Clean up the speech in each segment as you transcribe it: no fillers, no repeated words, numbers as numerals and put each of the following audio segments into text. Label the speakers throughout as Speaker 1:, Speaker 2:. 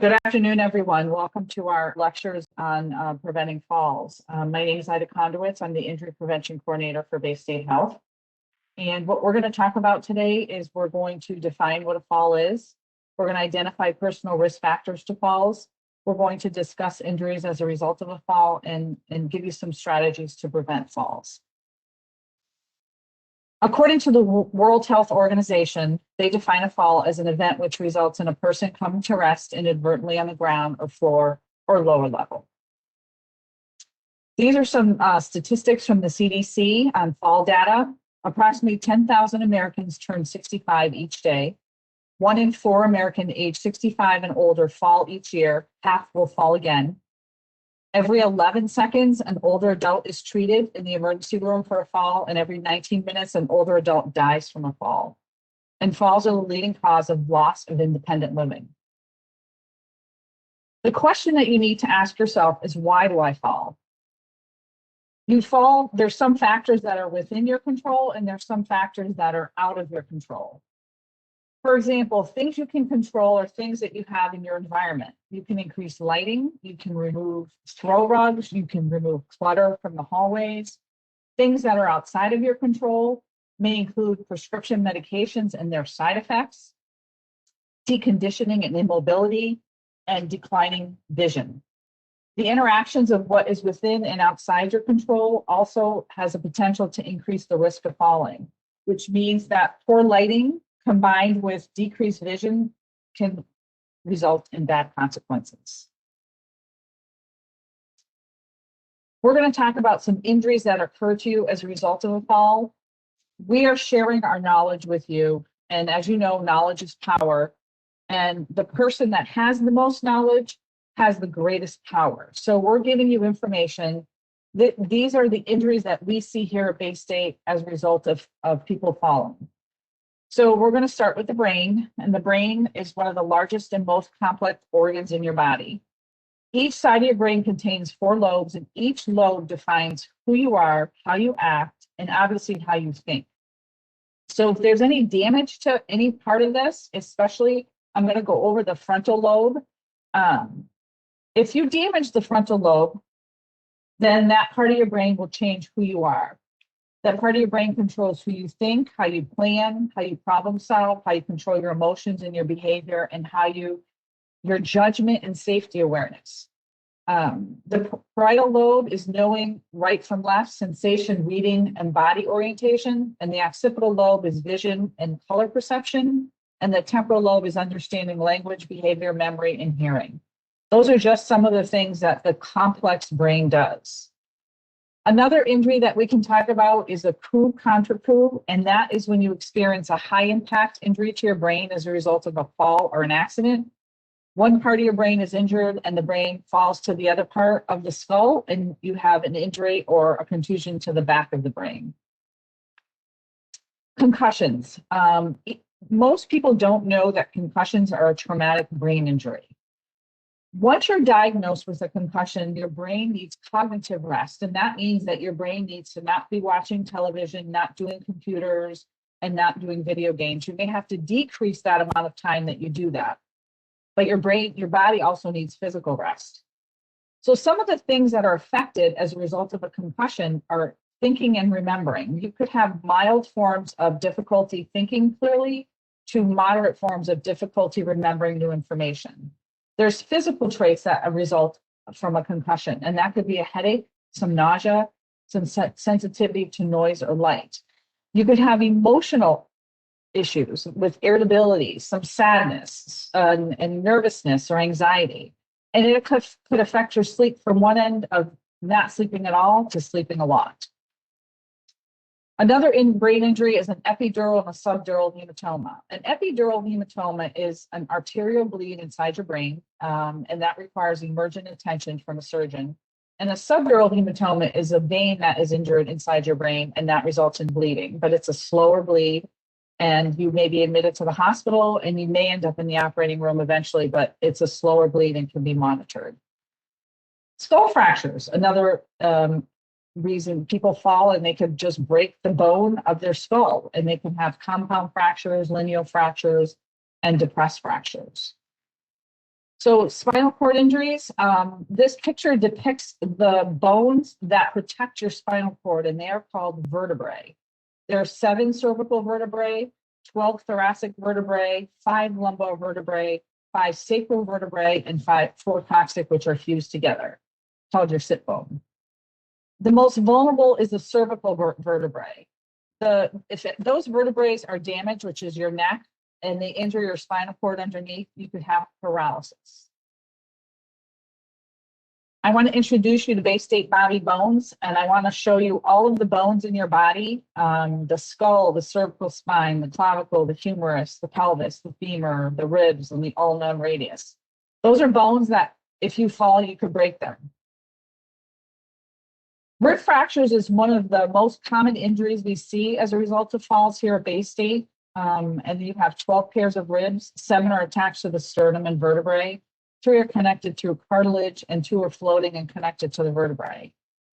Speaker 1: Good afternoon, everyone. Welcome to our lectures on preventing falls. My name is Konderwicz. I'm the Injury Prevention Coordinator for Baystate Health. And what we're going to talk about today is we're going to define what a fall is. We're going to identify personal risk factors to falls. We're going to discuss injuries as a result of a fall and give you some strategies to prevent falls. According to the World Health Organization, they define a fall as an event which results in a person coming to rest inadvertently on the ground or floor or lower level. These are some statistics from the CDC on fall data. Approximately 10,000 Americans turn 65 each day. 1 in 4 Americans age 65 and older fall each year. Half will fall again. Every 11 seconds, an older adult is treated in the emergency room for a fall, and every 19 minutes, an older adult dies from a fall. And falls are the leading cause of loss of independent living. The question that you need to ask yourself is, why do I fall? You fall, there's some factors that are within your control, and there's some factors that are out of your control. For example, things you can control are things that you have in your environment. You can increase lighting, you can remove throw rugs, you can remove clutter from the hallways. Things that are outside of your control may include prescription medications and their side effects, deconditioning and immobility, and declining vision. The interactions of what is within and outside your control also has a potential to increase the risk of falling, which means that poor lighting combined with decreased vision can result in bad consequences. We're going to talk about some injuries that occur to you as a result of a fall. We are sharing our knowledge with you, and as you know, knowledge is power, and the person that has the most knowledge has the greatest power. So we're giving you information that these are the injuries that we see here at Baystate as a result of people falling. So we're going to start with the brain, and the brain is one of the largest and most complex organs in your body. Each side of your brain contains 4 lobes, and each lobe defines who you are, how you act, and obviously how you think. So if there's any damage to any part of this, especially, I'm going to go over the frontal lobe. If you damage the frontal lobe, then that part of your brain will change who you are. That part of your brain controls who you think, how you plan, how you problem solve, how you control your emotions and your behavior, and how your judgment and safety awareness. The parietal lobe is knowing right from left, sensation, reading, and body orientation. And the occipital lobe is vision and color perception. And the temporal lobe is understanding language, behavior, memory, and hearing. Those are just some of the things that the complex brain does. Another injury that we can talk about is a coup contra coup, and that is when you experience a high impact injury to your brain as a result of a fall or an accident. One part of your brain is injured and the brain falls to the other part of the skull, and you have an injury or a contusion to the back of the brain. Concussions. Most people don't know that concussions are a traumatic brain injury. Once you're diagnosed with a concussion, your brain needs cognitive rest, and that means that your brain needs to not be watching television, not doing computers, and not doing video games. You may have to decrease that amount of time that you do that. But your body also needs physical rest. So some of the things that are affected as a result of a concussion are thinking and remembering. You could have mild forms of difficulty thinking clearly to moderate forms of difficulty remembering new information. There's physical traits that result from a concussion, and that could be a headache, some nausea, some sensitivity to noise or light. You could have emotional issues with irritability, some sadness, and nervousness or anxiety. And it could affect your sleep from one end of not sleeping at all to sleeping a lot. Another brain injury is an epidural and a subdural hematoma. An epidural hematoma is an arterial bleed inside your brain, and that requires emergent attention from a surgeon. And a subdural hematoma is a vein that is injured inside your brain, and that results in bleeding, but it's a slower bleed, and you may be admitted to the hospital, and you may end up in the operating room eventually, but it's a slower bleed and can be monitored. Skull fractures, another reason people fall, and they could just break the bone of their skull, and they can have compound fractures, lineal fractures, and depressed fractures. So spinal cord injuries, this picture depicts the bones that protect your spinal cord, and they are called vertebrae. There are 7 cervical vertebrae, 12 thoracic vertebrae, 5 lumbar vertebrae, 5 sacral vertebrae, and 4 coccyx, which are fused together, called your sit bone. The most vulnerable is the cervical vertebrae. If those vertebrae are damaged, which is your neck, and they injure your spinal cord underneath, you could have paralysis. I want to introduce you to Baystate body bones, and I want to show you all of the bones in your body, the skull, the cervical spine, the clavicle, the humerus, the pelvis, the femur, the ribs, and the ulna radius. Those are bones that if you fall, you could break them. Rib fractures is one of the most common injuries we see as a result of falls here at Baystate. And you have 12 pairs of ribs, 7 are attached to the sternum and vertebrae, 3 are connected to cartilage, and 2 are floating and connected to the vertebrae.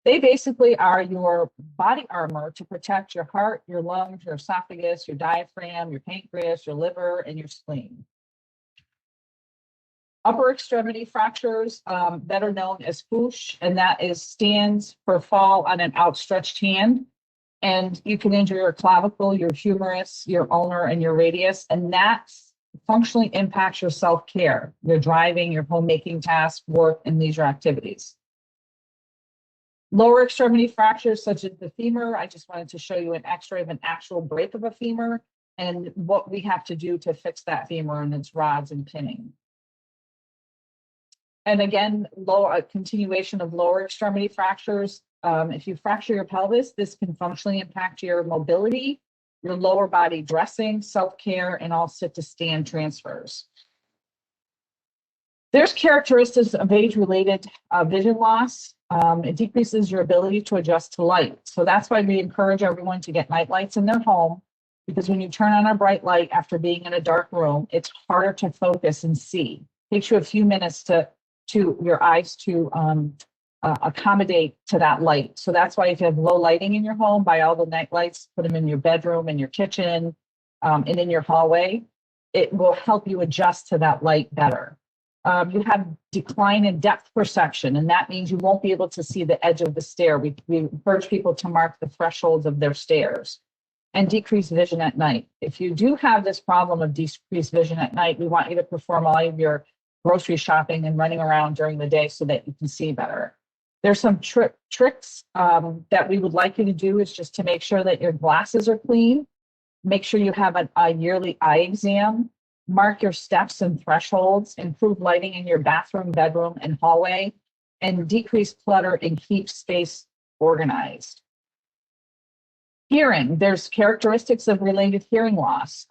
Speaker 1: They basically are your body armor to protect your heart, your lungs, your esophagus, your diaphragm, your pancreas, your liver, and your spleen. Upper extremity fractures, better known as FOOSH, and that stands for fall on an outstretched hand. And you can injure your clavicle, your humerus, your ulnar, and your radius, and that functionally impacts your self-care, your driving, your homemaking tasks, work, and leisure activities. Lower extremity fractures, such as the femur, I just wanted to show you an X-ray of an actual break of a femur and what we have to do to fix that femur and its rods and pinning. And again, continuation of lower extremity fractures. If you fracture your pelvis, this can functionally impact your mobility, your lower body dressing, self-care, and all sit-to-stand transfers. There's characteristics of age-related vision loss. It decreases your ability to adjust to light. So that's why we encourage everyone to get night lights in their home, because when you turn on a bright light after being in a dark room, it's harder to focus and see. It takes you a few minutes to your eyes to accommodate to that light. So that's why if you have low lighting in your home, buy all the night lights, put them in your bedroom, in your kitchen, and in your hallway. It will help you adjust to that light better. You have decline in depth perception, and that means you won't be able to see the edge of the stair. We encourage people to mark the thresholds of their stairs. And decreased vision at night. If you do have this problem of decreased vision at night, we want you to perform all of your grocery shopping and running around during the day so that you can see better. There's some tricks that we would like you to do is just to make sure that your glasses are clean. Make sure you have a yearly eye exam. Mark your steps and thresholds. Improve lighting in your bathroom, bedroom, and hallway. And decrease clutter and keep space organized. Hearing. There's characteristics of related hearing loss.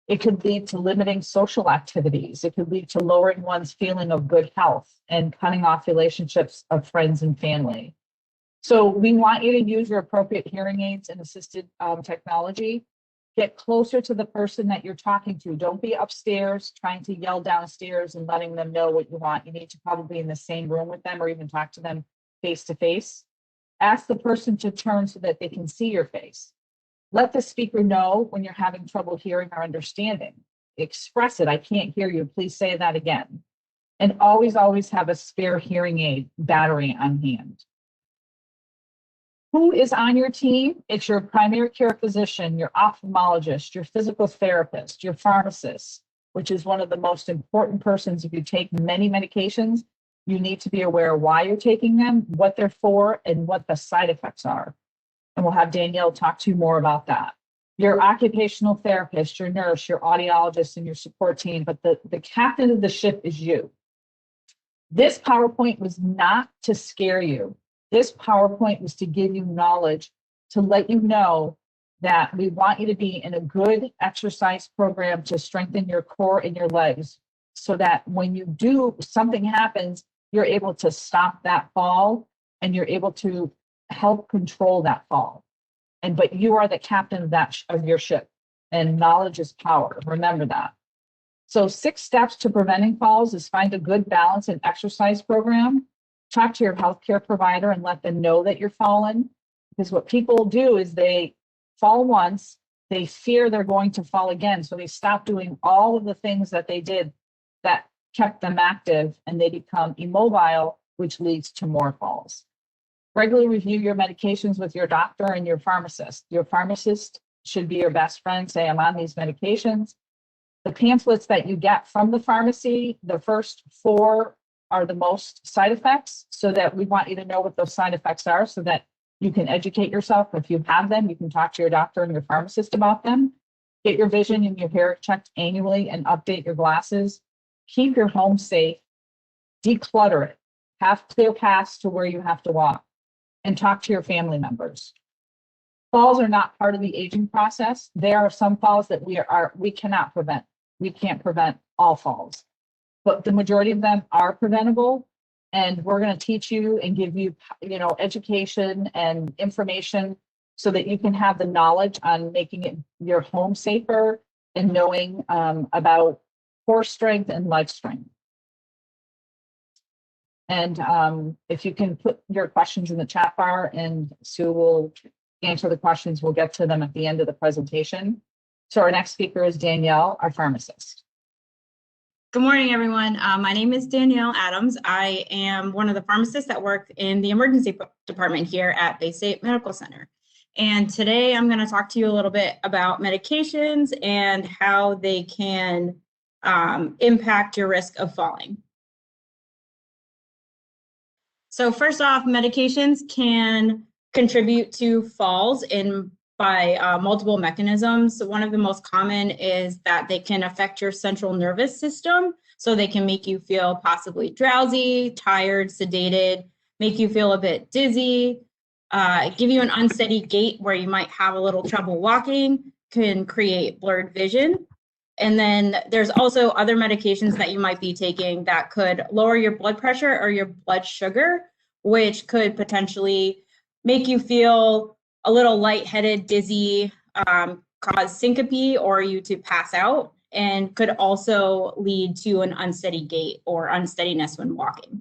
Speaker 1: It could lead to limiting social activities. It could lead to lowering one's feeling of good health and cutting off relationships of friends and family. So we want you to use your appropriate hearing aids and assisted technology. Get closer to the person that you're talking to. Don't be upstairs trying to yell downstairs and letting them know what you want. You need to probably be in the same room with them or even talk to them face to face. Ask the person to turn so that they can see your face. Let the speaker know when you're having trouble hearing or understanding. Express it. I can't hear you. Please say that again. And always, always have a spare hearing aid battery on hand. Who is on your team? It's your primary care physician, your ophthalmologist, your physical therapist, your pharmacist, which is one of the most important persons. If you take many medications, you need to be aware why you're taking them, what they're for, and what the side effects are. And we'll have Danielle talk to you more about that. Your occupational therapist, your nurse, your audiologist, and your support team, but the captain of the ship is you. This PowerPoint was not to scare you. This PowerPoint was to give you knowledge, to let you know that we want you to be in a good exercise program to strengthen your core and your legs so that when you do, something happens, you're able to stop that fall and you're able to help control that fall. But you are the captain of your ship, and knowledge is power. Remember that. So 6 steps to preventing falls is find a good balance and exercise program. Talk to your healthcare provider and let them know that you're fallen. Because what people do is they fall once, they fear they're going to fall again. So they stop doing all of the things that they did that kept them active and they become immobile, which leads to more falls. Regularly review your medications with your doctor and your pharmacist. Your pharmacist should be your best friend. Say, I'm on these medications. The pamphlets that you get from the pharmacy, the first 4 are the most side effects, so that we want you to know what those side effects are so that you can educate yourself. If you have them, you can talk to your doctor and your pharmacist about them. Get your vision and your hair checked annually and update your glasses. Keep your home safe. Declutter it. Have clear paths to where you have to walk, and talk to your family members. Falls are not part of the aging process. There are some falls that we cannot prevent. We can't prevent all falls, but the majority of them are preventable. And we're going to teach you and give you, education and information so that you can have the knowledge on making it your home safer and knowing about core strength and leg strength. And if you can put your questions in the chat bar, and Sue will answer the questions, we'll get to them at the end of the presentation. So our next speaker is Danyel, our pharmacist.
Speaker 2: Good morning, everyone. My name is Danyel Adams. I am one of the pharmacists that work in the emergency department here at Baystate Medical Center. And today I'm going to talk to you a little bit about medications and how they can impact your risk of falling. So first off, medications can contribute to falls by multiple mechanisms. So one of the most common is that they can affect your central nervous system. So they can make you feel possibly drowsy, tired, sedated, make you feel a bit dizzy, give you an unsteady gait where you might have a little trouble walking, can create blurred vision. And then there's also other medications that you might be taking that could lower your blood pressure or your blood sugar, which could potentially make you feel a little lightheaded, dizzy, cause syncope or you to pass out, and could also lead to an unsteady gait or unsteadiness when walking.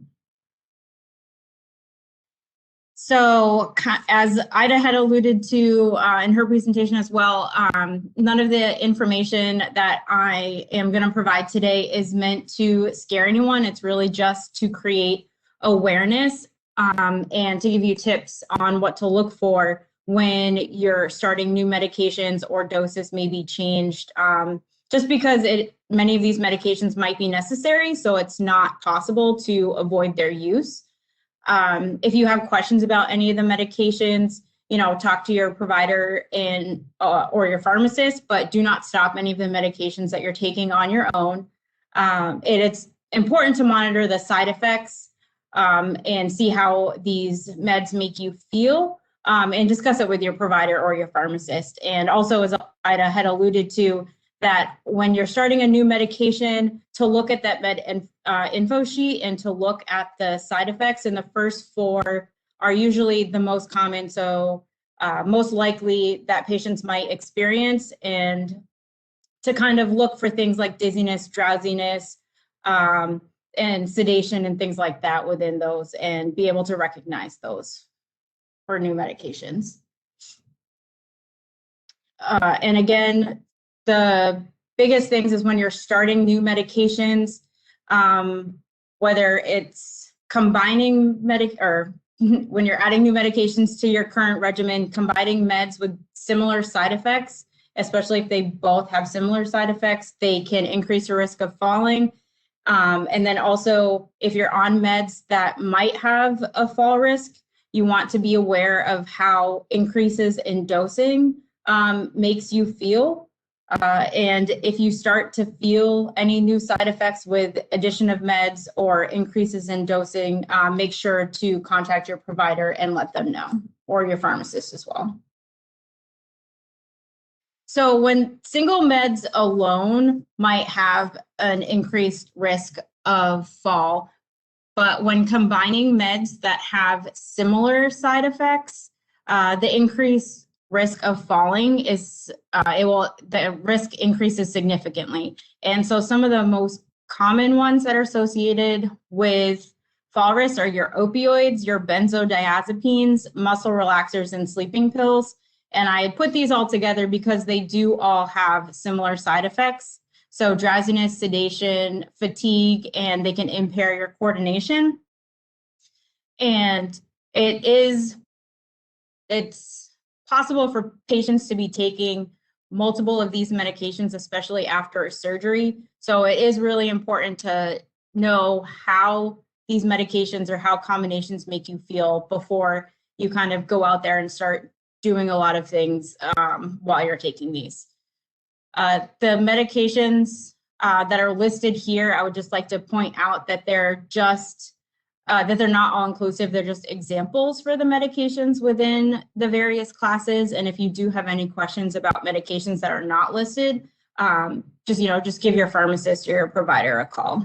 Speaker 2: So as Ida had alluded to in her presentation as well, none of the information that I am going to provide today is meant to scare anyone. It's really just to create awareness and to give you tips on what to look for when you're starting new medications or doses may be changed, just because many of these medications might be necessary, so it's not possible to avoid their use. If you have questions about any of the medications, talk to your provider or your pharmacist, but do not stop any of the medications that you're taking on your own. It's important to monitor the side effects and see how these meds make you feel, and discuss it with your provider or your pharmacist. And also, as Ida had alluded to, that when you're starting a new medication, to look at that info sheet and to look at the side effects. And the first 4 are usually the most common, so most likely that patients might experience, and to kind of look for things like dizziness, drowsiness, and sedation and things like that within those, and be able to recognize those for new medications. And again, the biggest things is when you're starting new medications, whether it's combining when you're adding new medications to your current regimen, combining meds with similar side effects, especially if they both have similar side effects, they can increase your risk of falling. And then also, if you're on meds that might have a fall risk, you want to be aware of how increases in dosing makes you feel. And if you start to feel any new side effects with addition of meds or increases in dosing, make sure to contact your provider and let them know, or your pharmacist as well. So when single meds alone might have an increased risk of fall, but when combining meds that have similar side effects, the increased risk of falling is, the risk increases significantly. And so some of the most common ones that are associated with fall risk are your opioids, your benzodiazepines, muscle relaxers, and sleeping pills. And I put these all together because they do all have similar side effects. So drowsiness, sedation, fatigue, and they can impair your coordination. And it's possible for patients to be taking multiple of these medications, especially after a surgery. So it is really important to know how these medications or how combinations make you feel before you kind of go out there and start doing a lot of things while you're taking these. The medications that are listed here, I would just like to point out that they're just that they're not all inclusive. They're just examples for the medications within the various classes. And if you do have any questions about medications that are not listed, just give your pharmacist or your provider a call.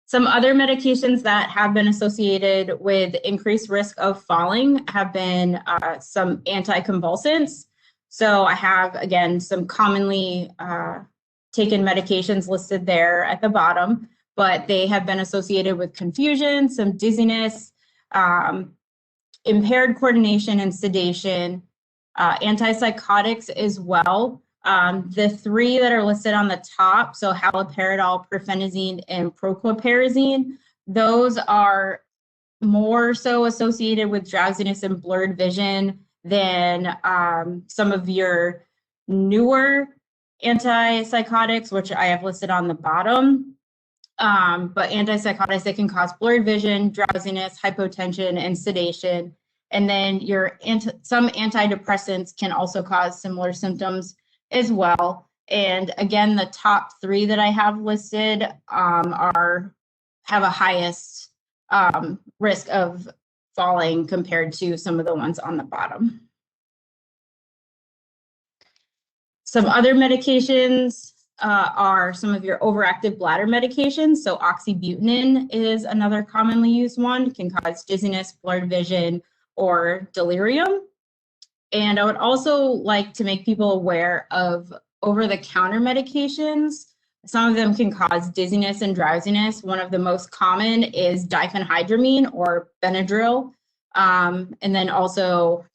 Speaker 2: Some other medications that have been associated with increased risk of falling have been some anticonvulsants. So I have, again, some commonly taken medications listed there at the bottom, but they have been associated with confusion, some dizziness, impaired coordination and sedation, antipsychotics as well. The three that are listed on the top, so haloperidol, promethazine, and prochlorperazine, those are more so associated with drowsiness and blurred vision than some of your newer antipsychotics, which I have listed on the bottom. But antipsychotics, they can cause blurred vision, drowsiness, hypotension, and sedation. And then some antidepressants can also cause similar symptoms as well. And again, the top three that I have listed have a highest risk of falling compared to some of the ones on the bottom. Some other medications are some of your overactive bladder medications. So oxybutynin is another commonly used one. It can cause dizziness, blurred vision, or delirium. And I would also like to make people aware of over-the-counter medications. Some of them can cause dizziness and drowsiness. One of the most common is diphenhydramine or Benadryl. And then also,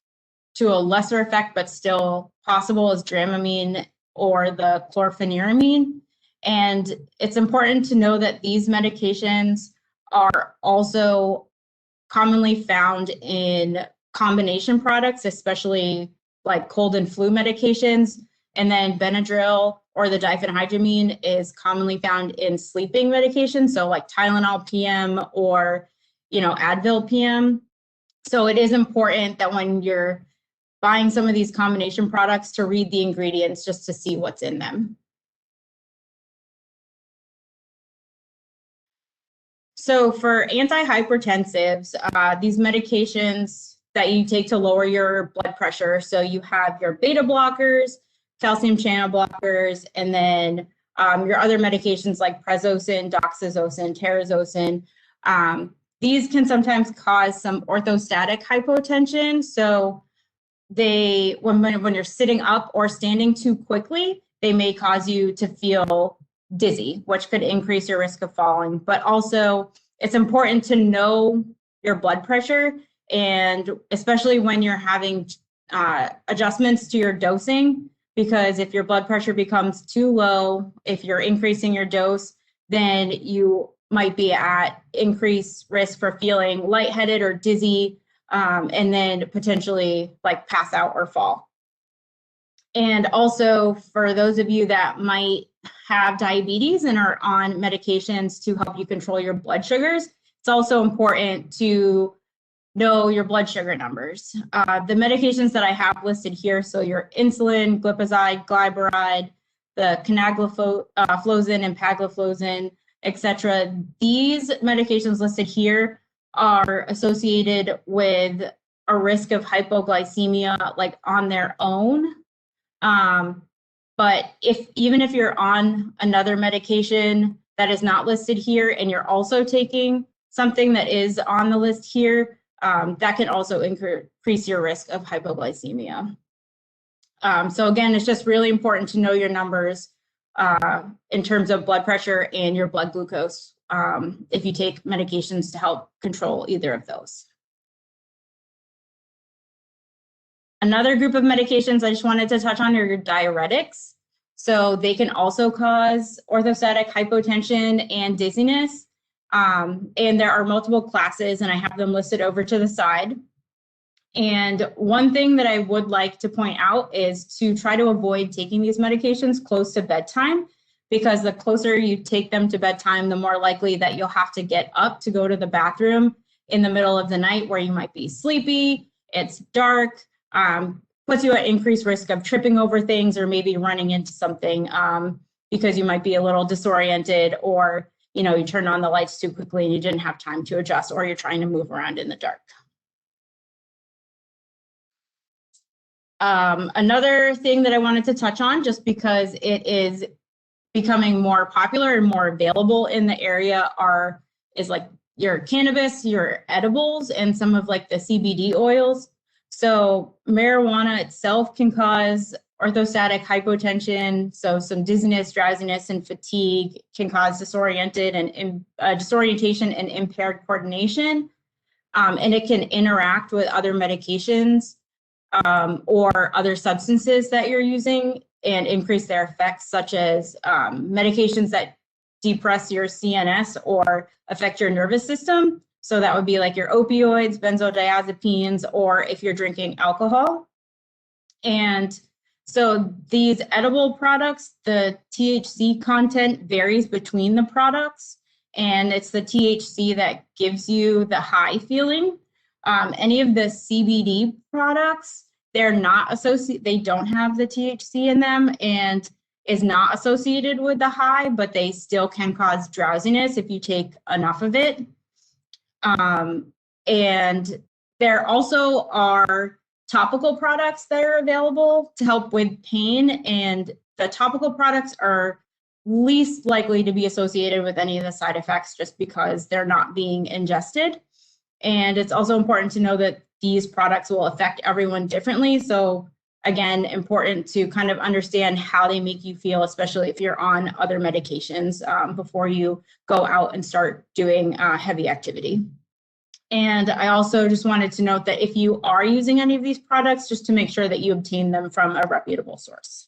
Speaker 2: to a lesser effect, but still possible, is Dramamine or the chlorpheniramine. And it's important to know that these medications are also commonly found in combination products, especially like cold and flu medications. And then Benadryl or the diphenhydramine is commonly found in sleeping medications, so like Tylenol PM or Advil PM. So it is important that when you're buying some of these combination products to read the ingredients just to see what's in them. So for antihypertensives, these medications that you take to lower your blood pressure, so you have your beta blockers, calcium channel blockers, and then your other medications like prazosin, doxazosin, terazosin. These can sometimes cause some orthostatic hypotension. So when you're sitting up or standing too quickly, they may cause you to feel dizzy, which could increase your risk of falling. But also, it's important to know your blood pressure, and especially when you're having adjustments to your dosing, because if your blood pressure becomes too low, if you're increasing your dose, then you might be at increased risk for feeling lightheaded or dizzy, and then potentially like pass out or fall. And also, for those of you that might have diabetes and are on medications to help you control your blood sugars, it's also important to know your blood sugar numbers. The medications that I have listed here, so your insulin, glipizide, glyburide, the canagliflozin and pagliflozin, etc. These medications listed here are associated with a risk of hypoglycemia, like on their own. But even if you're on another medication that is not listed here and you're also taking something that is on the list here, that can also increase your risk of hypoglycemia. So again, it's just really important to know your numbers in terms of blood pressure and your blood glucose if you take medications to help control either of those. Another group of medications I just wanted to touch on are your diuretics. So they can also cause orthostatic hypotension and dizziness. And there are multiple classes, and I have them listed over to the side. And one thing that I would like to point out is to try to avoid taking these medications close to bedtime, because the closer you take them to bedtime, the more likely that you'll have to get up to go to the bathroom in the middle of the night where you might be sleepy, it's dark, puts you at increased risk of tripping over things or maybe running into something because you might be a little disoriented, or you turned on the lights too quickly and you didn't have time to adjust, or you're trying to move around in the dark. Another thing that I wanted to touch on, just because it is becoming more popular and more available in the area, is like your cannabis, your edibles, and some of like the CBD oils. So marijuana itself can cause orthostatic hypotension, so some dizziness, drowsiness, and fatigue, can cause disorientation and impaired coordination, and it can interact with other medications or other substances that you're using and increase their effects, such as medications that depress your CNS or affect your nervous system. So that would be like your opioids, benzodiazepines, or if you're drinking alcohol. And so these edible products, the THC content varies between the products, and it's the THC that gives you the high feeling. Any of the CBD products, they're not associated, they don't have the THC in them and is not associated with the high, but they still can cause drowsiness if you take enough of it. And there also are topical products that are available to help with pain, and the topical products are least likely to be associated with any of the side effects just because they're not being ingested. And it's also important to know that these products will affect everyone differently. So again, important to kind of understand how they make you feel, especially if you're on other medications before you go out and start doing heavy activity. And I also just wanted to note that if you are using any of these products, just to make sure that you obtain them from a reputable source.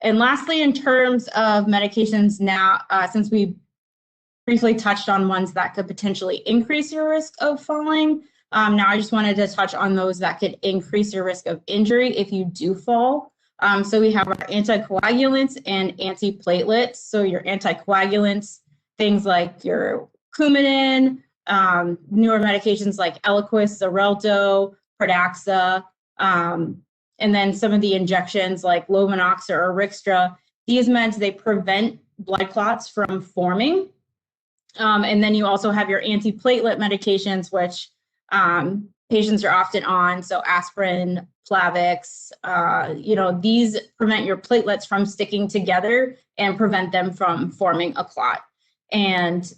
Speaker 2: And lastly, in terms of medications now, since we briefly touched on ones that could potentially increase your risk of falling, now I just wanted to touch on those that could increase your risk of injury if you do fall. So we have our anticoagulants and antiplatelets. So your anticoagulants, things like your Coumadin, newer medications like Eliquis, Xarelto, Pradaxa, and then some of the injections like Lovenox or Rixtra. These meds, they prevent blood clots from forming. And then you also have your antiplatelet medications, which patients are often on. So aspirin, Plavix, these prevent your platelets from sticking together and prevent them from forming a clot. And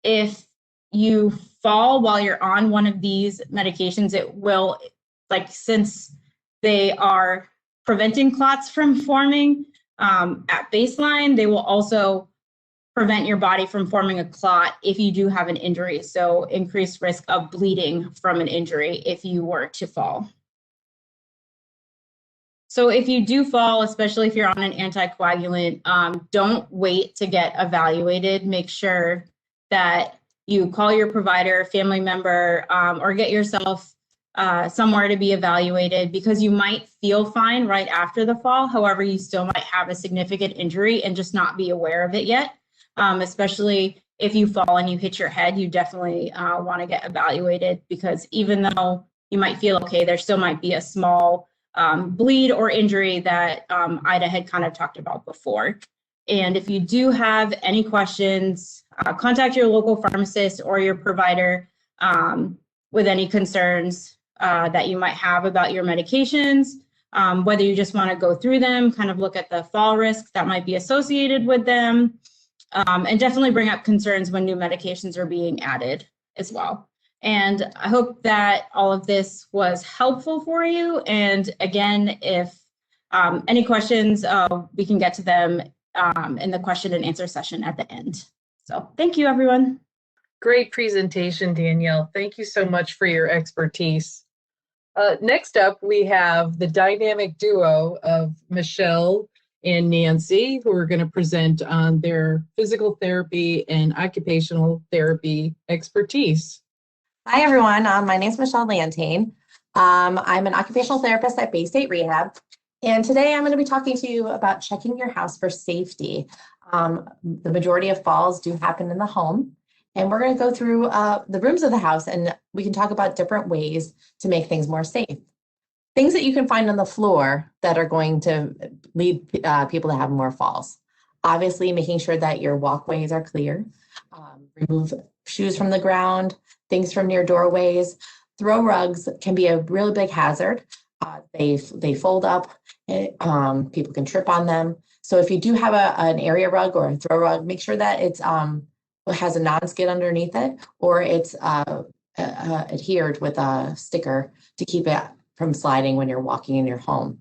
Speaker 2: if you fall while you're on one of these medications, it will, since they are preventing clots from forming at baseline, they will also prevent your body from forming a clot if you do have an injury. So increased risk of bleeding from an injury if you were to fall. So if you do fall, especially if you're on an anticoagulant, don't wait to get evaluated. Make sure that you call your provider, family member, or get yourself somewhere to be evaluated, because you might feel fine right after the fall. However, you still might have a significant injury and just not be aware of it yet. Especially if you fall and you hit your head, you definitely want to get evaluated, because even though you might feel okay, there still might be a small bleed or injury that Ida had kind of talked about before. And if you do have any questions, contact your local pharmacist or your provider with any concerns that you might have about your medications, whether you just want to go through them, kind of look at the fall risk that might be associated with them, and definitely bring up concerns when new medications are being added as well. And I hope that all of this was helpful for you. And again, if any questions, we can get to them in the question and answer session at the end. So thank you, everyone.
Speaker 3: Great presentation, Danielle. Thank you so much for your expertise. Next up, we have the dynamic duo of Michelle and Nancy, who are going to present on their physical therapy and occupational therapy expertise.
Speaker 4: Hi, everyone. My name is Michelle Lantaigne. I'm an occupational therapist at Baystate Rehab. And today I'm going to be talking to you about checking your house for safety. The majority of falls do happen in the home. And we're going to go through the rooms of the house, and we can talk about different ways to make things more safe. Things that you can find on the floor that are going to lead people to have more falls. Obviously, making sure that your walkways are clear. Remove shoes from the ground, things from near doorways. Throw rugs can be a really big hazard. They fold up. People can trip on them. So if you do have an area rug or a throw rug, make sure that it has a non-skid underneath it, or it's adhered with a sticker to keep it from sliding when you're walking in your home.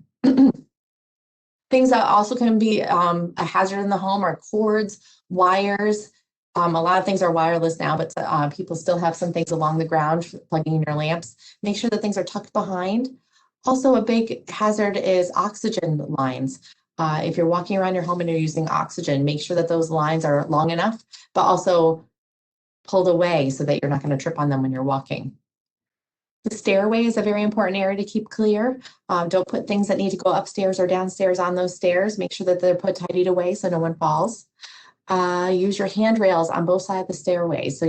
Speaker 4: Things that also can be a hazard in the home are cords, wires. A lot of things are wireless now, but people still have some things along the ground plugging in your lamps. Make sure that things are tucked behind. Also, a big hazard is oxygen lines. If you're walking around your home and you're using oxygen, make sure that those lines are long enough, but also pulled away so that you're not going to trip on them when you're walking. The stairway is a very important area to keep clear. Don't put things that need to go upstairs or downstairs on those stairs. Make sure that they're put tidied away so no one falls. Use your handrails on both sides of the stairway. So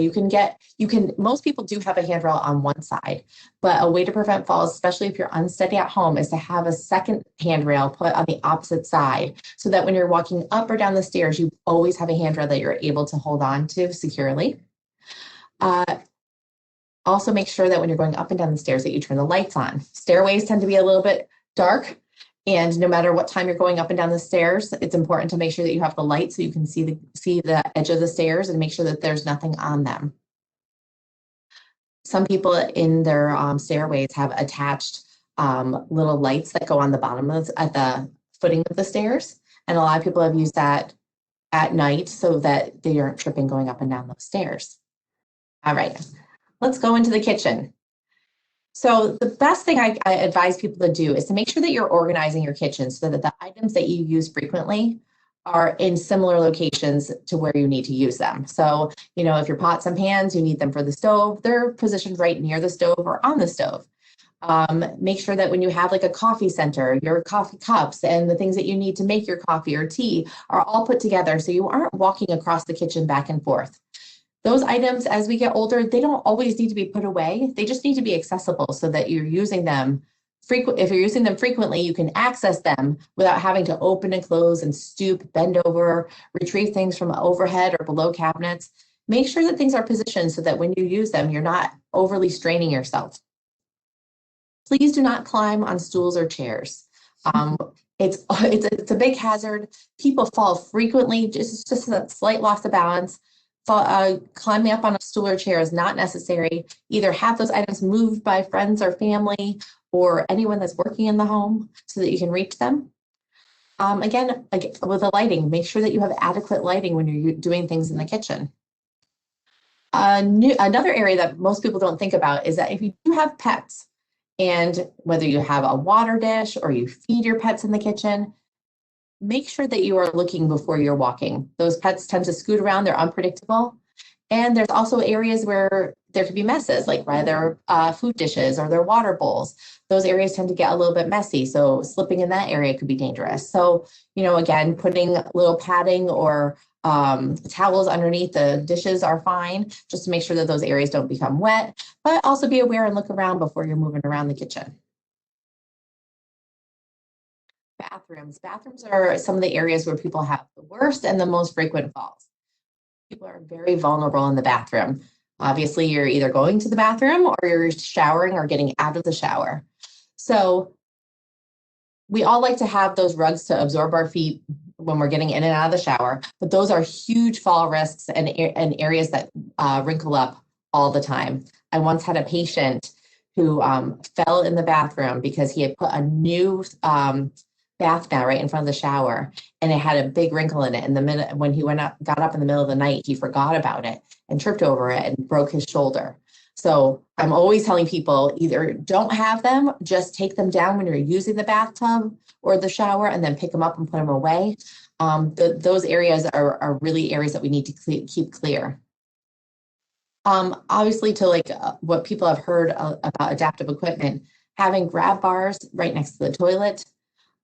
Speaker 4: most people do have a handrail on one side, but a way to prevent falls, especially if you're unsteady at home, is to have a second handrail put on the opposite side so that when you're walking up or down the stairs, you always have a handrail that you're able to hold on to securely. Also make sure that when you're going up and down the stairs that you turn the lights on. Stairways tend to be a little bit dark. And no matter what time you're going up and down the stairs, it's important to make sure that you have the light so you can see the edge of the stairs and make sure that there's nothing on them. Some people in their stairways have attached little lights that go on the bottom at the footing of the stairs. And a lot of people have used that at night so that they aren't tripping going up and down those stairs. All right, let's go into the kitchen. So the best thing I advise people to do is to make sure that you're organizing your kitchen so that the items that you use frequently are in similar locations to where you need to use them. So, if your pots and pans, you need them for the stove, they're positioned right near the stove or on the stove. Make sure that when you have like a coffee center, your coffee cups and the things that you need to make your coffee or tea are all put together so you aren't walking across the kitchen back and forth. Those items, as we get older, they don't always need to be put away. They just need to be accessible so that you're using them frequently. If you're using them frequently, you can access them without having to open and close and stoop, bend over, retrieve things from overhead or below cabinets. Make sure that things are positioned so that when you use them, you're not overly straining yourself. Please do not climb on stools or chairs. It's a big hazard. People fall frequently, just a slight loss of balance. Climbing up on a stool or chair is not necessary. Either have those items moved by friends or family or anyone that's working in the home so that you can reach them. Again, with the lighting, make sure that you have adequate lighting when you're doing things in the kitchen. Another area that most people don't think about is that if you do have pets, and whether you have a water dish or you feed your pets in the kitchen, make sure that you are looking before you're walking. Those pets tend to scoot around, they're unpredictable. And there's also areas where there could be messes, like by their food dishes or their water bowls. Those areas tend to get a little bit messy, so slipping in that area could be dangerous. So, again, putting little padding or towels underneath the dishes are fine, just to make sure that those areas don't become wet, but also be aware and look around before you're moving around the kitchen. Bathrooms. Bathrooms are some of the areas where people have the worst and the most frequent falls. People are very vulnerable in the bathroom. Obviously, you're either going to the bathroom or you're showering or getting out of the shower. So we all like to have those rugs to absorb our feet when we're getting in and out of the shower, but those are huge fall risks and areas that wrinkle up all the time. I once had a patient who fell in the bathroom because he had put a new bath mat right in front of the shower, and it had a big wrinkle in it. And the minute when he got up in the middle of the night, he forgot about it and tripped over it and broke his shoulder. So I'm always telling people, either don't have them, just take them down when you're using the bathtub or the shower, and then pick them up and put them away. Those areas are really areas that we need to keep clear. Obviously, to what people have heard about adaptive equipment, having grab bars right next to the toilet,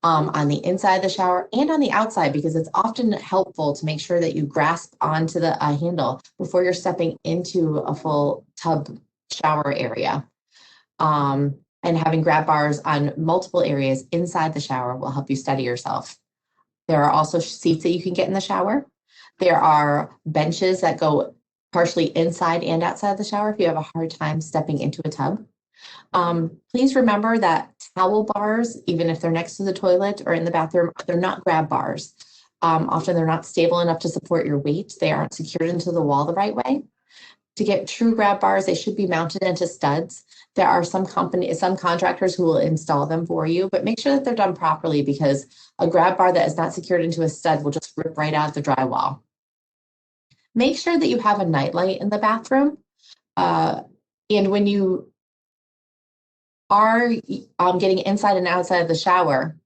Speaker 4: on the inside of the shower and on the outside, because it's often helpful to make sure that you grasp onto the handle before you're stepping into a full tub shower area. And having grab bars on multiple areas inside the shower will help you steady yourself. There are also seats that you can get in the shower. There are benches that go partially inside and outside the shower if you have a hard time stepping into a tub. Please remember that towel bars, even if they're next to the toilet or in the bathroom, they're not grab bars. Often they're not stable enough to support your weight. They aren't secured into the wall the right way. To get true grab bars, they should be mounted into studs. There are some contractors who will install them for you, but make sure that they're done properly, because a grab bar that is not secured into a stud will just rip right out of the drywall. Make sure that you have a nightlight in the bathroom. And when you are getting inside and outside of the shower,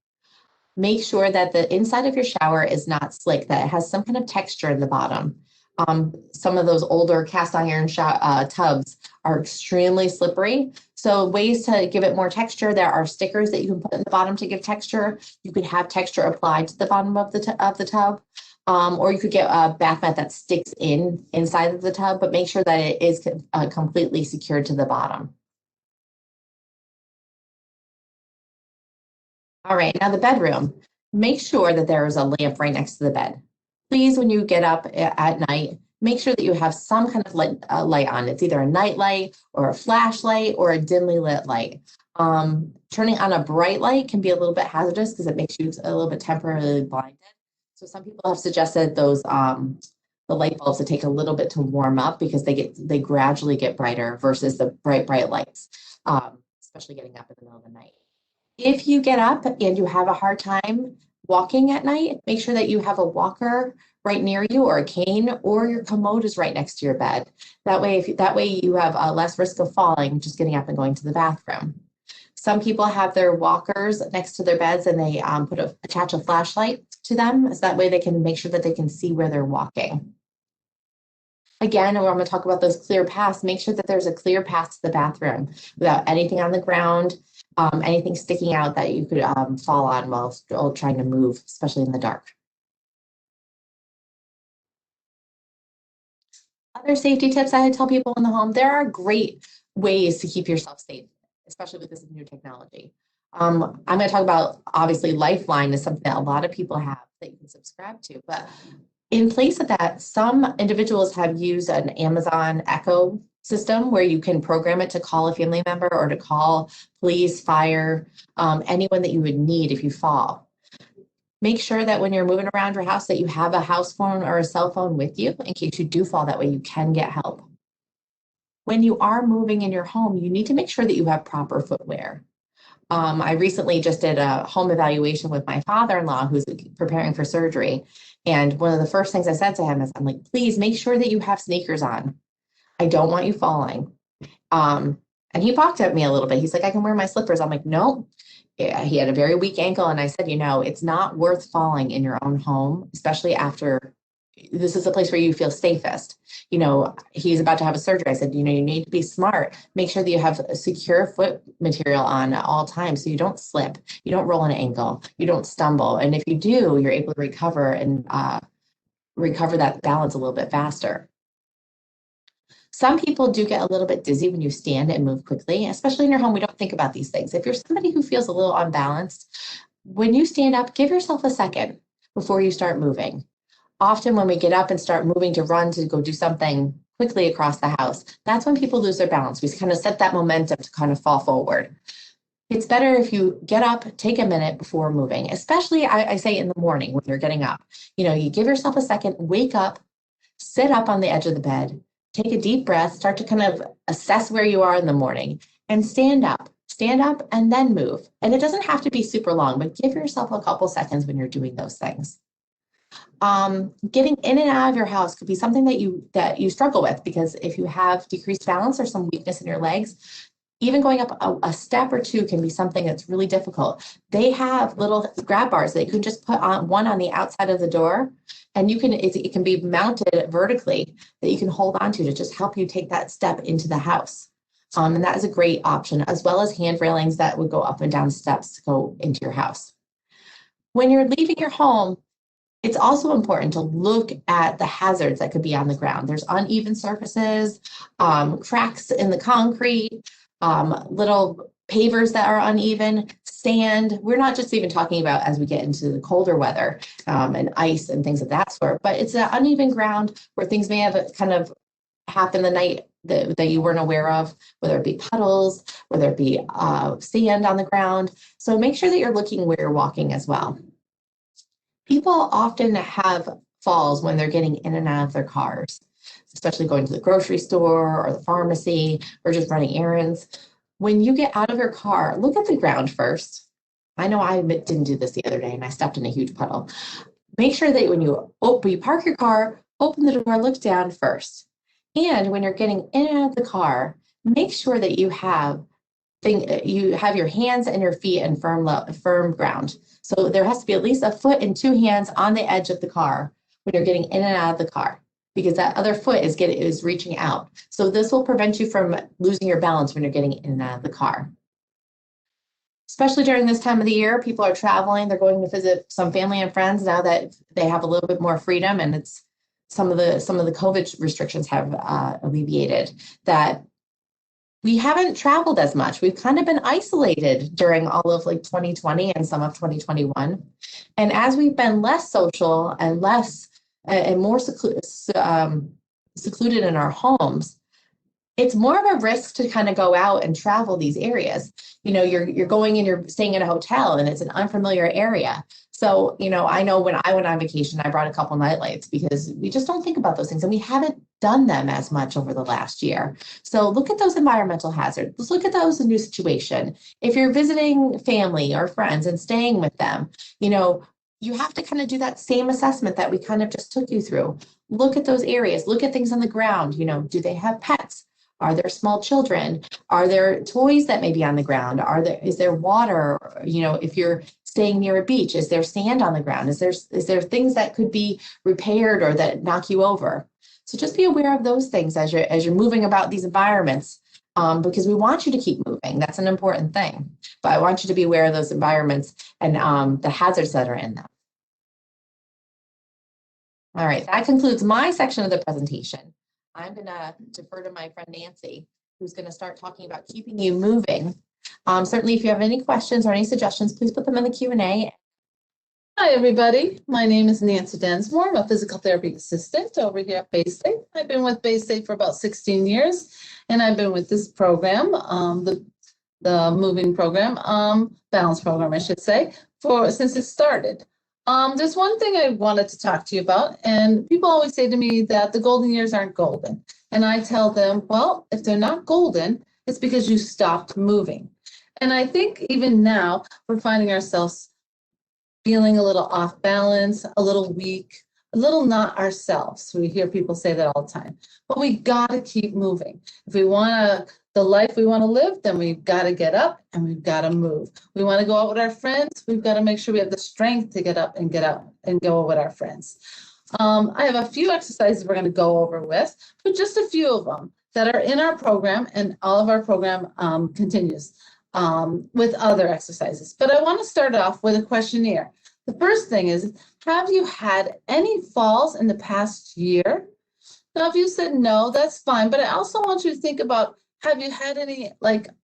Speaker 4: make sure that the inside of your shower is not slick, that it has some kind of texture in the bottom. Some of those older cast iron tubs are extremely slippery. So ways to give it more texture, there are stickers that you can put in the bottom to give texture. You could have texture applied to the bottom of the tub. Or you could get a bath mat that sticks inside of the tub, but make sure that it is completely secured to the bottom. All right, now the bedroom. Make sure that there is a lamp right next to the bed. Please, when you get up at night, make sure that you have some kind of light on. It's either a night light or a flashlight or a dimly lit light. Turning on a bright light can be a little bit hazardous because it makes you a little bit temporarily blinded. So some people have suggested those the light bulbs to take a little bit to warm up, because they gradually get brighter versus the bright lights, especially getting up in the middle of the night. If you get up and you have a hard time walking at night, make sure that you have a walker right near you, or a cane, or your commode is right next to your bed. That way you have less risk of falling just getting up and going to the bathroom. Some people have their walkers next to their beds, and they attach a flashlight to them, so that way they can make sure that they can see where they're walking. Again, we're going to talk about those clear paths. Make sure that there's a clear path to the bathroom without anything on the ground, anything sticking out that you could fall on while trying to move, especially in the dark. Other safety tips I tell people in the home, there are great ways to keep yourself safe, especially with this new technology. I'm going to talk about, obviously, Lifeline is something that a lot of people have that you can subscribe to, but in place of that, some individuals have used an Amazon Echo system where you can program it to call a family member or to call police, fire, anyone that you would need if you fall. Make sure that when you're moving around your house that you have a house phone or a cell phone with you in case you do fall. That way you can get help. When you are moving in your home, you need to make sure that you have proper footwear. I recently just did a home evaluation with my father-in-law who's preparing for surgery. And one of the first things I said to him is, I'm like, please make sure that you have sneakers on. I don't want you falling. And he balked at me a little bit. He's like, I can wear my slippers. I'm like, no. Yeah, he had a very weak ankle. And I said, it's not worth falling in your own home, especially after this is a place where you feel safest. He's about to have a surgery. I said, you need to be smart. Make sure that you have a secure foot material on at all times so you don't slip, you don't roll an ankle, you don't stumble. And if you do, you're able to recover and recover that balance a little bit faster. Some people do get a little bit dizzy when you stand and move quickly, especially in your home. We don't think about these things. If you're somebody who feels a little unbalanced, when you stand up, give yourself a second before you start moving. Often when we get up and start moving to run to go do something quickly across the house, that's when people lose their balance. We kind of set that momentum to kind of fall forward. It's better if you get up, take a minute before moving, especially I say in the morning when you're getting up. You give yourself a second, wake up, sit up on the edge of the bed, take a deep breath, start to kind of assess where you are in the morning, and stand up. stand up and then move. And it doesn't have to be super long, but give yourself a couple seconds when you're doing those things. Getting in and out of your house could be something that you struggle with, because if you have decreased balance or some weakness in your legs, even going up a step or two can be something that's really difficult. They have little grab bars that you can just put on one on the outside of the door, and it can be mounted vertically that you can hold on to just help you take that step into the house. And that is a great option, as well as hand railings that would go up and down steps to go into your house. When you're leaving your home, it's also important to look at the hazards that could be on the ground. There's uneven surfaces, cracks in the concrete, little pavers that are uneven, sand. We're not just even talking about as we get into the colder weather and ice and things of that sort, but it's an uneven ground where things may have kind of happened the night that you weren't aware of, whether it be puddles, whether it be sand on the ground. So make sure that you're looking where you're walking as well. People often have falls when they're getting in and out of their cars, especially going to the grocery store or the pharmacy or just running errands. When you get out of your car, look at the ground first. I know I didn't do this the other day and I stepped in a huge puddle. Make sure that when you park your car, open the door, look down first. And when you're getting in and out of the car, make sure that you have your hands and your feet in firm ground. So there has to be at least a foot and two hands on the edge of the car when you're getting in and out of the car, because that other foot is reaching out. So this will prevent you from losing your balance when you're getting in and out of the car. Especially during this time of the year, people are traveling, they're going to visit some family and friends now that they have a little bit more freedom, and it's some of the COVID restrictions have alleviated, that we haven't traveled as much. We've kind of been isolated during all of 2020 and some of 2021. And as we've been less social and more secluded in our homes, it's more of a risk to kind of go out and travel these areas. You're going and you're staying in a hotel and it's an unfamiliar area. So, I know when I went on vacation, I brought a couple nightlights because we just don't think about those things, and we haven't done them as much over the last year. So look at those environmental hazards. Let's look at those in a new situation. If you're visiting family or friends and staying with them, you have to kind of do that same assessment that we kind of just took you through. Look at those areas, look at things on the ground. Do they have pets? Are there small children? Are there toys that may be on the ground? Is there water? If you're staying near a beach, is there sand on the ground? Is there things that could be repaired or that knock you over? So just be aware of those things as you're moving about these environments, because we want you to keep moving. That's an important thing. But I want you to be aware of those environments and the hazards that are in them. All right, that concludes my section of the presentation. I'm going to defer to my friend Nancy, who's going to start talking about keeping you moving. Certainly, if you have any questions or any suggestions, please put them in the Q&A.
Speaker 5: Hi, everybody. My name is Nancy Densmore. I'm a physical therapy assistant over here at Baystate. I've been with Baystate for about 16 years, and I've been with this program, the moving program, balance program, I should say, since it started. There's one thing I wanted to talk to you about, and people always say to me that the golden years aren't golden. And I tell them, well, if they're not golden, it's because you stopped moving. And I think even now we're finding ourselves feeling a little off balance, a little weak, a little not ourselves. We hear people say that all the time, but we got to keep moving. If we want the life we want to live, then we've got to get up and we've got to move. We want to go out with our friends. We've got to make sure we have the strength to get up and go with our friends. I have a few exercises we're going to go over with, but just a few of them that are in our program, and all of our program continues with other exercises. But I want to start off with a questionnaire. The first thing is, have you had any falls in the past year? Now, if you said no, that's fine. But I also want you to think about, have you had any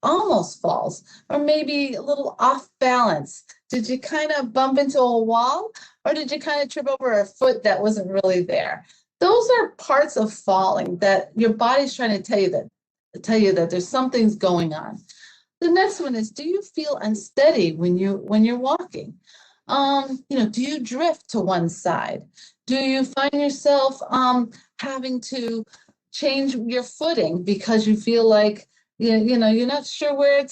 Speaker 5: almost falls, or maybe a little off balance? Did you kind of bump into a wall, or did you kind of trip over a foot that wasn't really there? Those are parts of falling that your body's trying to tell you that there's something's going on. The next one is, do you feel unsteady when you're walking? Do you drift to one side? Do you find yourself having to change your footing because you feel like you know, you're not sure where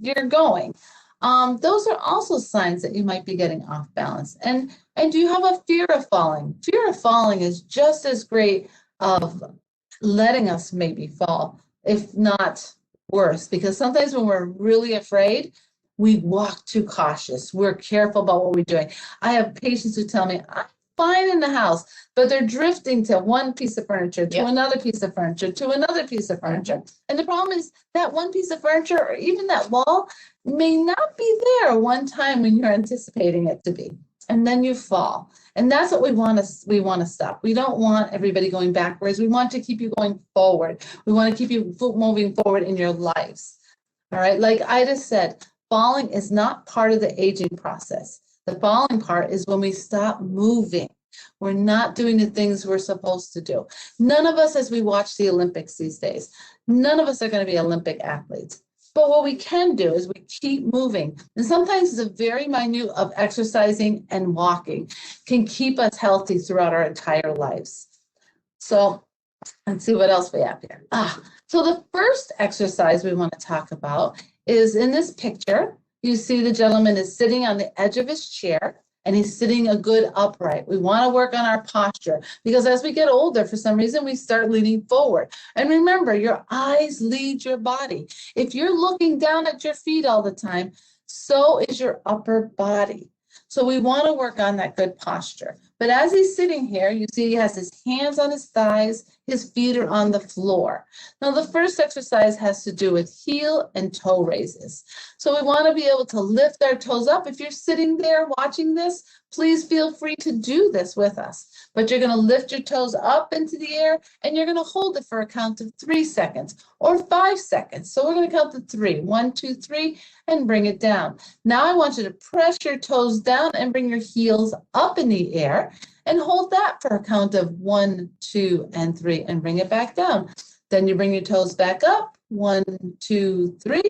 Speaker 5: you're going. Those are also signs that you might be getting off balance. And do you have a fear of falling? Fear of falling is just as great of letting us maybe fall, if not worse, because sometimes when we're really afraid, we walk too cautious. We're careful about what we're doing. I have patients who tell me, I'm fine in the house, but they're drifting to one piece of furniture, to another piece of furniture, to another piece of furniture. And the problem is that one piece of furniture or even that wall may not be there one time when you're anticipating it to be. And then you fall. And that's what we want to stop. We don't want everybody going backwards. We want to keep you going forward. We want to keep you moving forward in your lives. All right. Like Ida said, falling is not part of the aging process. The falling part is when we stop moving. We're not doing the things we're supposed to do. None of us, as we watch the Olympics these days, none of us are going to be Olympic athletes. But what we can do is we keep moving. And sometimes the very minute of exercising and walking can keep us healthy throughout our entire lives. So let's see what else we have here. So the first exercise we want to talk about is in this picture. You see the gentleman is sitting on the edge of his chair and he's sitting a good upright. We want to work on our posture because as we get older, for some reason, we start leaning forward. And remember, your eyes lead your body. If you're looking down at your feet all the time, so is your upper body. So we want to work on that good posture. But as he's sitting here, you see he has his hands on his thighs, his feet are on the floor. Now, the first exercise has to do with heel and toe raises. So we want to be able to lift our toes up. If you're sitting there watching this, please feel free to do this with us. But you're going to lift your toes up into the air and you're going to hold it for a count of 3 seconds or 5 seconds. So we're going to count to 3. 1, 2, 3, and bring it down. Now I want you to press your toes down and bring your heels up in the air and hold that for a count of 1, 2, and 3 and bring it back down. Then you bring your toes back up. 1, 2, 3,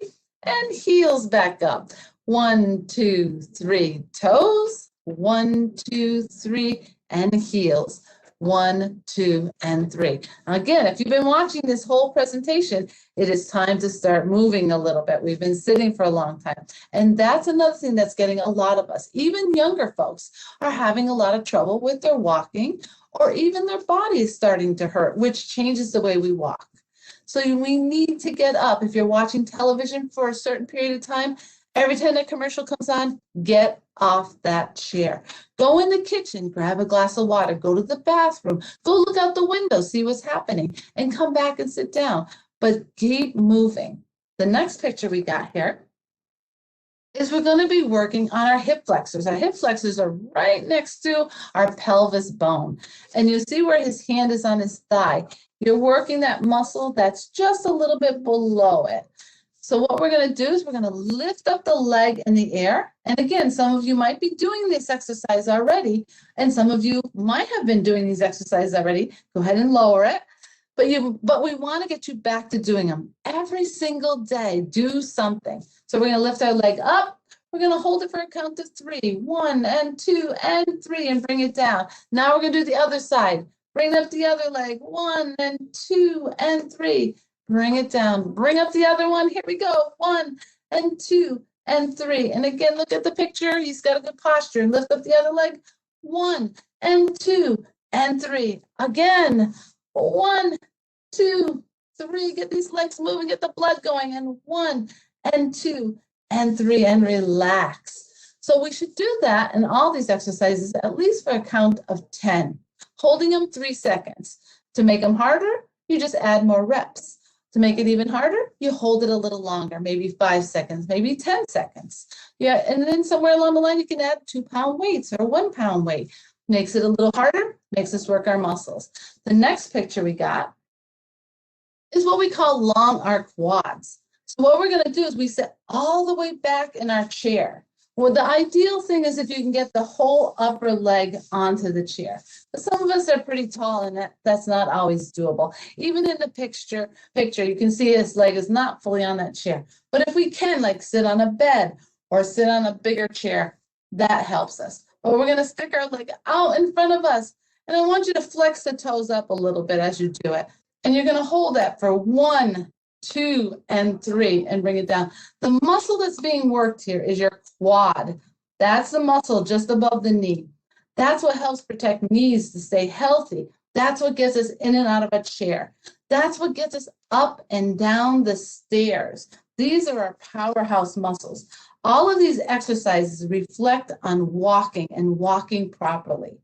Speaker 5: and heels back up. 1, 2, 3, toes. 1, 2, 3, and heels. 1, 2, and 3. Now again, if you've been watching this whole presentation, it is time to start moving a little bit. We've been sitting for a long time. And that's another thing that's getting a lot of us, even younger folks, are having a lot of trouble with their walking, or even their body is starting to hurt, which changes the way we walk. So we need to get up. If you're watching television for a certain period of time, every time that commercial comes on, get off that chair. Go in the kitchen, grab a glass of water, go to the bathroom, go look out the window, see what's happening, and come back and sit down. But keep moving. The next picture we got here is we're going to be working on our hip flexors. Our hip flexors are right next to our pelvis bone. And you see where his hand is on his thigh. You're working that muscle that's just a little bit below it. So what we're going to do is we're going to lift up the leg in the air. And again, some of you might be doing this exercise already, and some of you might have been doing these exercises already. Go ahead and lower it. But we want to get you back to doing them every single day. Do something. So we're going to lift our leg up. We're going to hold it for a count of 3. 1, and 2, and 3, and bring it down. Now we're going to do the other side. Bring up the other leg. 1, and 2, and 3. Bring it down. Bring up the other one. Here we go. 1, and 2, and 3. And again, look at the picture. He's got a good posture. And lift up the other leg. 1, and 2, and 3. Again. 1, 2, 3. Get these legs moving. Get the blood going. And 1, and 2, and 3. And relax. So we should do that in all these exercises at least for a count of 10. Holding them 3 seconds. To make them harder, you just add more reps. To make it even harder, you hold it a little longer, maybe 5 seconds, maybe 10 seconds. Yeah, and then somewhere along the line, you can add 2-pound weights or 1-pound weight. Makes it a little harder, makes us work our muscles. The next picture we got is what we call long arc quads. So what we're going to do is we sit all the way back in our chair. Well, the ideal thing is if you can get the whole upper leg onto the chair. But some of us are pretty tall and that's not always doable. Even in the picture, you can see his leg is not fully on that chair. But if we can, like sit on a bed or sit on a bigger chair, that helps us. But we're going to stick our leg out in front of us. And I want you to flex the toes up a little bit as you do it. And you're going to hold that for 1, 2, and 3, and bring it down. The muscle that's being worked here is your quad. That's the muscle just above the knee. That's what helps protect knees to stay healthy. That's what gets us in and out of a chair. That's what gets us up and down the stairs. These are our powerhouse muscles. All of these exercises reflect on walking and walking properly.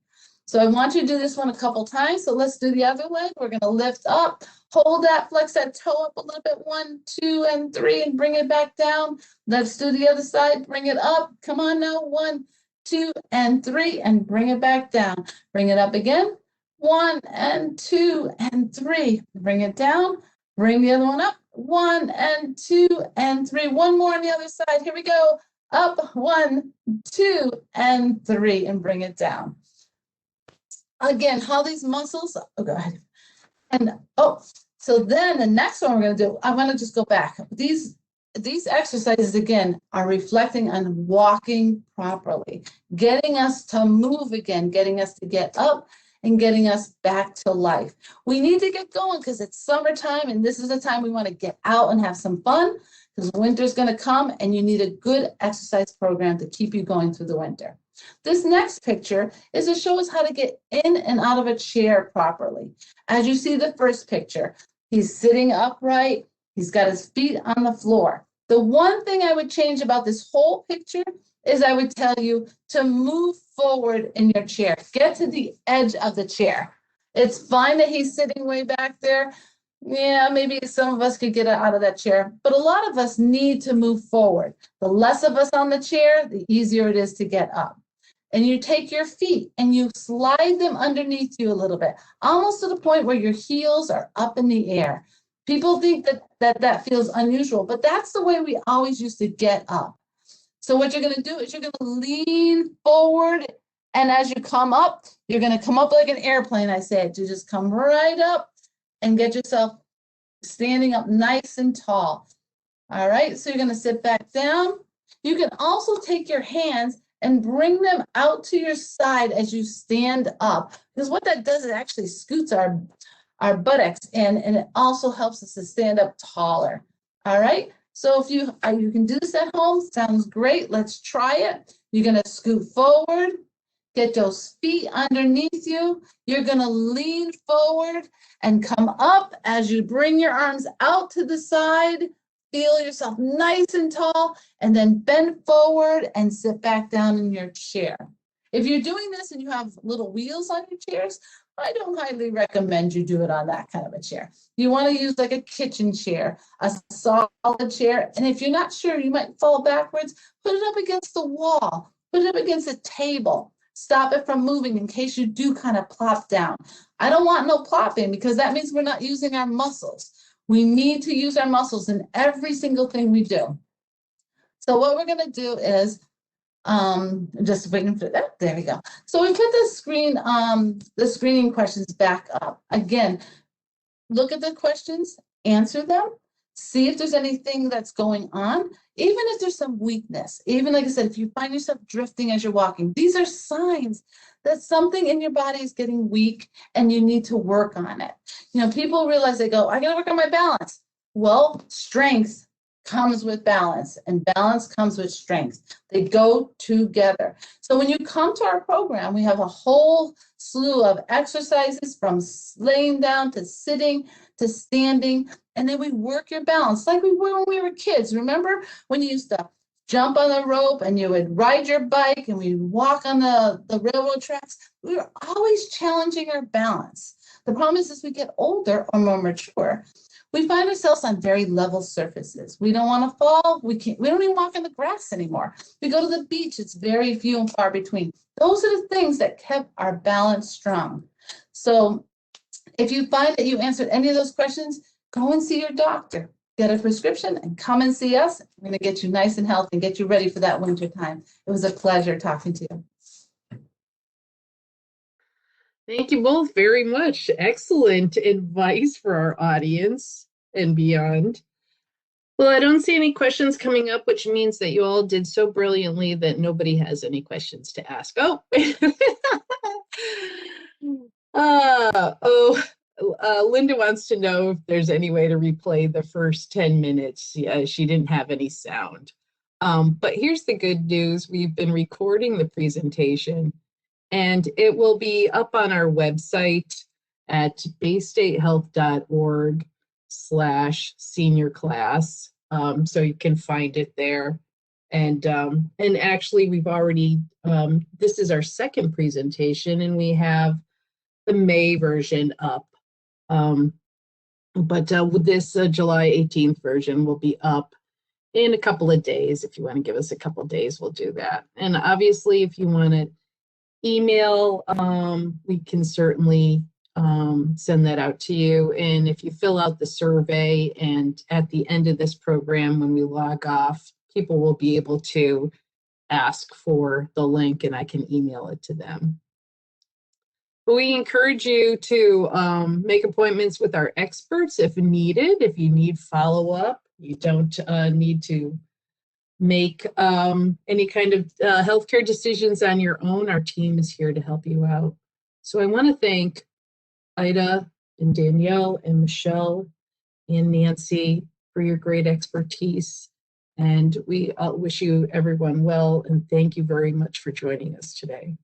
Speaker 5: So I want you to do this one a couple times. So let's do the other leg. We're going to lift up, hold that, flex that toe up a little bit. 1, 2, and 3, and bring it back down. Let's do the other side. Bring it up. Come on now. 1, 2, and 3, and bring it back down. Bring it up again. 1, and 2, and 3. Bring it down. Bring the other one up. 1, and 2, and 3. One more on the other side. Here we go. Up. 1, 2, and 3, and bring it down. Again, how these muscles, oh, go ahead. And, so then the next one we're going to do, I want to just go back. These exercises, again, are reflecting on walking properly, getting us to move again, getting us to get up, and getting us back to life. We need to get going because it's summertime, and this is the time we want to get out and have some fun because winter's going to come, and you need a good exercise program to keep you going through the winter. This next picture is to show us how to get in and out of a chair properly. As you see the first picture, he's sitting upright. He's got his feet on the floor. The one thing I would change about this whole picture is I would tell you to move forward in your chair. Get to the edge of the chair. It's fine that he's sitting way back there. Yeah, maybe some of us could get out of that chair, but a lot of us need to move forward. The less of us on the chair, the easier it is to get up. And you take your feet and you slide them underneath you a little bit, almost to the point where your heels are up in the air. People think that feels unusual, but that's the way we always used to get up. So what you're going to do is you're going to lean forward, and as you come up, you're going to come up like an airplane, I said. You just come right up and get yourself standing up nice and tall. All right, so you're going to sit back down. You can also take your hands and bring them out to your side as you stand up, because what that does is it actually scoots our buttocks in, and it also helps us to stand up taller. All right, so if you can do this at home, sounds great. Let's try it. You're going to scoot forward, get those feet underneath you. You're going to lean forward and come up as you bring your arms out to the side. Feel yourself nice and tall, and then bend forward and sit back down in your chair. If you're doing this and you have little wheels on your chairs, I don't highly recommend you do it on that kind of a chair. You want to use like a kitchen chair, a solid chair, and if you're not sure, you might fall backwards, put it up against the wall, put it up against a table. Stop it from moving in case you do kind of plop down. I don't want no plopping because that means we're not using our muscles. We need to use our muscles in every single thing we do. So what we're going to do is, just waiting for that. There we go. So we put the screening questions back up. Again, look at the questions, answer them, see if there's anything that's going on, even if there's some weakness. Even like I said, if you find yourself drifting as you're walking, these are signs that something in your body is getting weak and you need to work on it. You know, people realize, they go, I gotta work on my balance. Well, strength comes with balance, and balance comes with strength. They go together. So when you come to our program, we have a whole slew of exercises from laying down to sitting to standing, and then we work your balance like we were when we were kids. Remember when you used to jump on the rope and you would ride your bike and we'd walk on the railroad tracks? We were always challenging our balance. The problem is, as we get older or more mature, we find ourselves on very level surfaces. We don't want to fall. We don't even walk in the grass anymore. We go to the beach. It's very few and far between. Those are the things that kept our balance strong. So if you find that you answered any of those questions, go and see your doctor. Get a prescription and come and see us. We're going to get you nice and healthy and get you ready for that winter time. It was a pleasure talking to you.
Speaker 3: Thank you both very much. Excellent advice for our audience and beyond. Well, I don't see any questions coming up, which means that you all did so brilliantly that nobody has any questions to ask. Linda wants to know if there's any way to replay the first 10 minutes. Yeah, she didn't have any sound. But here's the good news. We've been recording the presentation, and it will be up on our website at baystatehealth.org/senior class. So you can find it there. And actually we've already, this is our second presentation, and we have the May version up. But with this July 18th version will be up in a couple of days. If you want to give us a couple of days, we'll do that. And obviously, if you want to email, we can certainly send that out to you. And if you fill out the survey, and at the end of this program, when we log off, people will be able to ask for the link, and I can email it to them. But we encourage you to make appointments with our experts if needed. If you need follow-up, you don't need to make any kind of healthcare decisions on your own. Our team is here to help you out. So I want to thank Ida and Danielle and Michelle and Nancy for your great expertise. And we wish you everyone well, and thank you very much for joining us today.